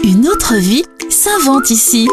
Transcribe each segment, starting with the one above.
Une autre vie s'invente ici.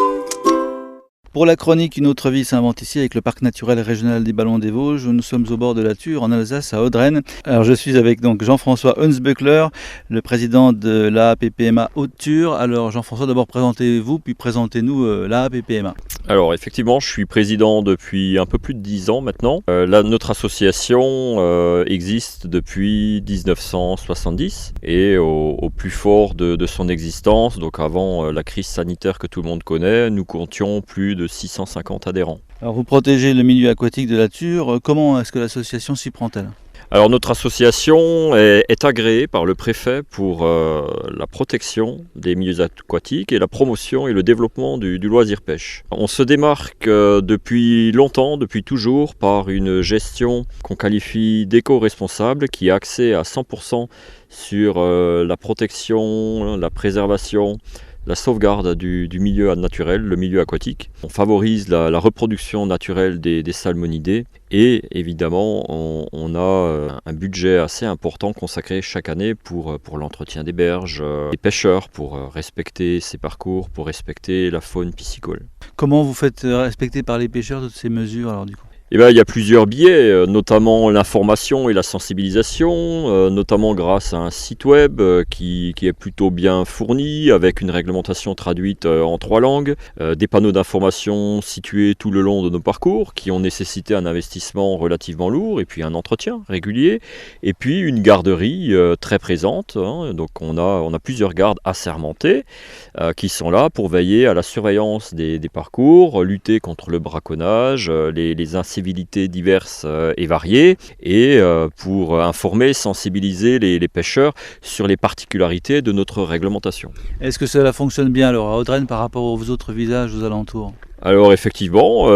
Pour la chronique Une autre vie s'invente ici avec le parc naturel régional des Ballons des Vosges, nous sommes au bord de la Thur en Alsace à Audrennes. Alors je suis avec donc Jean-François Hunsböckler, le président de l'AAPPMA Haute-Thur. Alors Jean-François, d'abord présentez-vous puis présentez-nous l'AAPPMA. Alors effectivement, je suis président depuis un peu plus de 10 ans maintenant. Notre association existe depuis 1970 et au plus fort de son existence, donc avant la crise sanitaire que tout le monde connaît, nous comptions plus de 650 adhérents. Alors vous protégez le milieu aquatique de la Thur. Comment est-ce que l'association s'y prend-elle ? Alors notre association est agréée par le préfet pour la protection des milieux aquatiques et la promotion et le développement du loisir pêche. On se démarque depuis longtemps, depuis toujours, par une gestion qu'on qualifie d'éco-responsable qui est axée à 100% sur la protection, la préservation, la sauvegarde du milieu naturel, le milieu aquatique. On favorise la reproduction naturelle des salmonidés et évidemment on a un budget assez important consacré chaque année pour l'entretien des berges, des pêcheurs, pour respecter ces parcours, pour respecter la faune piscicole. Comment vous faites respecter par les pêcheurs toutes ces mesures alors du coup ? Il y a plusieurs biais, notamment l'information et la sensibilisation, notamment grâce à un site web qui est plutôt bien fourni, avec une réglementation traduite en 3 langues, des panneaux d'information situés tout le long de nos parcours, qui ont nécessité un investissement relativement lourd, et puis un entretien régulier, et puis une garderie très présente. Donc on a plusieurs gardes assermentés qui sont là pour veiller à la surveillance des parcours, lutter contre le braconnage, les incivilités diverses et variées, et pour informer, sensibiliser les pêcheurs sur les particularités de notre réglementation. Est-ce que cela fonctionne bien alors à Audrennes par rapport aux autres villages aux alentours ? Alors effectivement,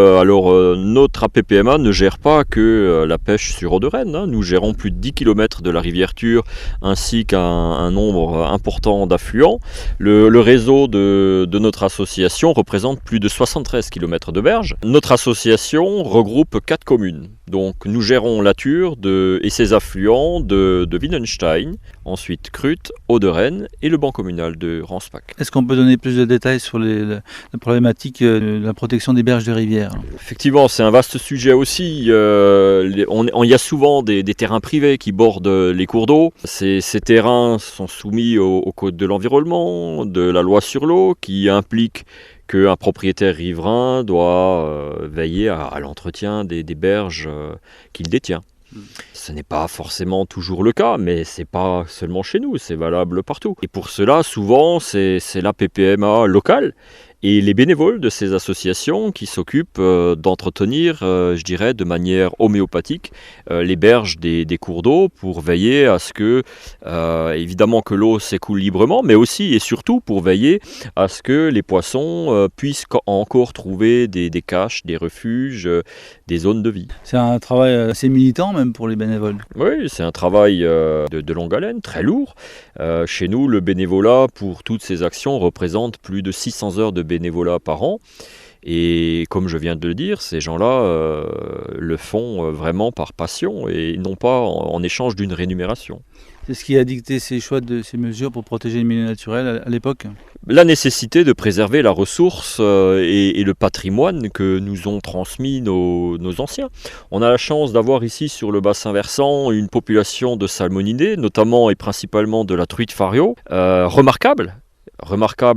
notre APPMA ne gère pas que la pêche sur Audrennes. Nous gérons plus de 10 km de la rivière Thur ainsi qu'un nombre important d'affluents. Le réseau de notre association représente plus de 73 km de berges. Notre association regroupe 4 communes. Donc nous gérons la Thur et ses affluents de Widenstein, ensuite Krüt, Audrennes et le banc communal de Ranspach. Est-ce qu'on peut donner plus de détails sur la problématique de la protection des berges de rivière ? Effectivement, c'est un vaste sujet aussi. Il y a souvent des terrains privés qui bordent les cours d'eau. Ces terrains sont soumis au code de l'environnement, de la loi sur l'eau, qui implique qu'un propriétaire riverain doit veiller à l'entretien des berges qu'il détient. Ce n'est pas forcément toujours le cas, mais ce n'est pas seulement chez nous, c'est valable partout. Et pour cela, souvent, c'est l'APPMA locale et les bénévoles de ces associations qui s'occupent d'entretenir, je dirais, de manière homéopathique, les berges des cours d'eau pour veiller à ce que, évidemment, que l'eau s'écoule librement, mais aussi et surtout pour veiller à ce que les poissons puissent encore trouver des caches, des refuges, des zones de vie. C'est un travail assez militant même pour les bénévoles. Oui, c'est un travail de longue haleine, très lourd. Chez nous, le bénévolat pour toutes ces actions représente plus de 600 heures de bénévolat par an. Et comme je viens de le dire, ces gens-là le font vraiment par passion et non pas en échange d'une rémunération. C'est ce qui a dicté ces choix de ces mesures pour protéger le milieu naturel à l'époque ? La nécessité de préserver la ressource et le patrimoine que nous ont transmis nos anciens. On a la chance d'avoir ici sur le bassin versant une population de salmonidés, notamment et principalement de la truite fario, remarquable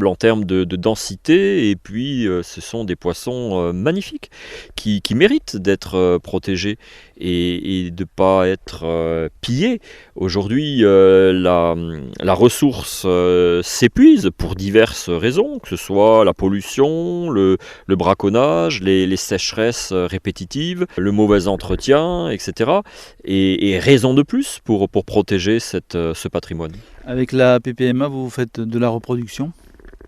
en termes de densité, et puis ce sont des poissons magnifiques qui méritent d'être protégés et de ne pas être pillés. Aujourd'hui, la ressource s'épuise pour diverses raisons, que ce soit la pollution, le braconnage, les sécheresses répétitives, le mauvais entretien, etc. Et raison de plus pour protéger ce patrimoine. Avec la PPMA, vous faites de la reproduction ?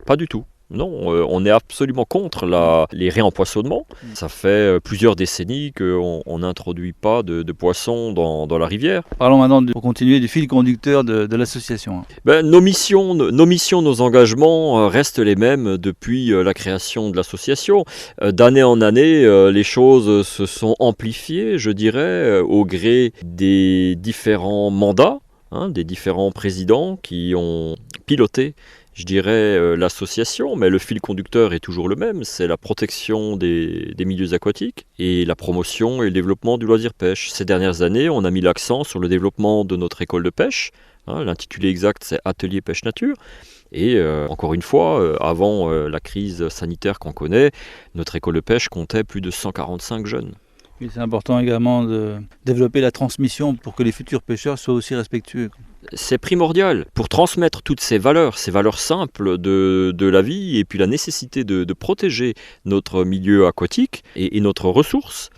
Pas du tout. Non, on est absolument contre les réempoisonnements. Ça fait plusieurs décennies qu'on n'introduit pas de poissons dans la rivière. Parlons maintenant, pour continuer, du fil conducteur de l'association. Nos missions, nos engagements restent les mêmes depuis la création de l'association. D'année en année, les choses se sont amplifiées, je dirais, au gré des différents mandats, des différents présidents qui ont piloté, je dirais, l'association, mais le fil conducteur est toujours le même, c'est la protection des milieux aquatiques et la promotion et le développement du loisir pêche. Ces dernières années, on a mis l'accent sur le développement de notre école de pêche. L'intitulé exact, c'est Atelier Pêche Nature. Et encore une fois, avant la crise sanitaire qu'on connaît, notre école de pêche comptait plus de 145 jeunes. Et c'est important également de développer la transmission pour que les futurs pêcheurs soient aussi respectueux. C'est primordial pour transmettre toutes ces valeurs simples de la vie et puis la nécessité de protéger notre milieu aquatique et notre ressource.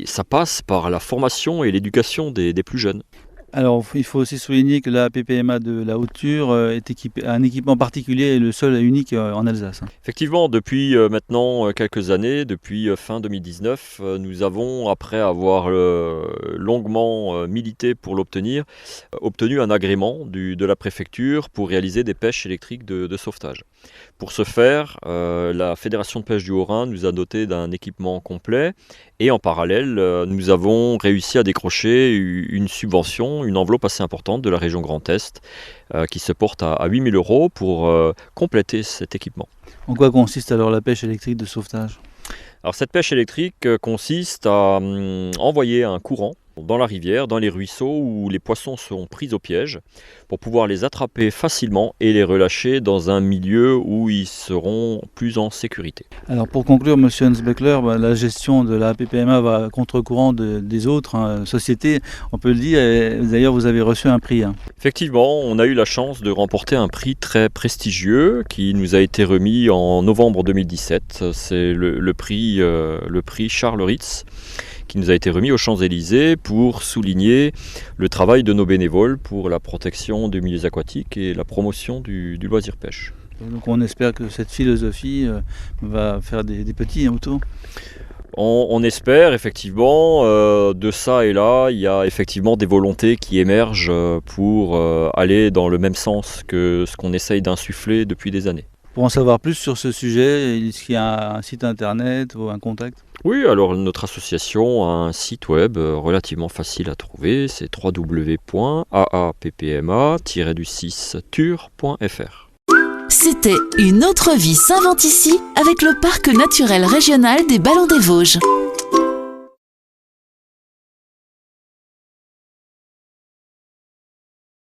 Ça passe par la formation et l'éducation des plus jeunes. Alors, il faut aussi souligner que la PPMA de la Haute-Thur est un équipement particulier et le seul et unique en Alsace. Effectivement, depuis maintenant quelques années, depuis fin 2019, nous avons, après avoir longuement milité pour l'obtenir, obtenu un agrément de la préfecture pour réaliser des pêches électriques de sauvetage. Pour ce faire, la Fédération de pêche du Haut-Rhin nous a doté d'un équipement complet et en parallèle, nous avons réussi à décrocher une subvention, une enveloppe assez importante de la région Grand Est qui se porte à 8 000 € pour compléter cet équipement. En quoi consiste alors la pêche électrique de sauvetage ? Alors cette pêche électrique consiste à envoyer un courant dans la rivière, dans les ruisseaux où les poissons sont pris au piège pour pouvoir les attraper facilement et les relâcher dans un milieu où ils seront plus en sécurité. Alors pour conclure, monsieur Hans-Beckler, la gestion de la PPMA va à contre-courant des autres sociétés, on peut le dire, et d'ailleurs vous avez reçu un prix. Effectivement, on a eu la chance de remporter un prix très prestigieux qui nous a été remis en novembre 2017. C'est le prix Charles Ritz, qui nous a été remis aux Champs-Élysées pour souligner le travail de nos bénévoles pour la protection des milieux aquatiques et la promotion du loisir pêche. Et donc on espère que cette philosophie va faire des petits autour. On espère effectivement, de ça et là, il y a effectivement des volontés qui émergent pour aller dans le même sens que ce qu'on essaye d'insuffler depuis des années. Pour en savoir plus sur ce sujet, est-ce qu'il y a un site internet ou un contact ? Oui, alors notre association a un site web relativement facile à trouver, c'est www.aappma-thur.fr. C'était Une autre vie s'invente ici avec le Parc naturel régional des Ballons des Vosges.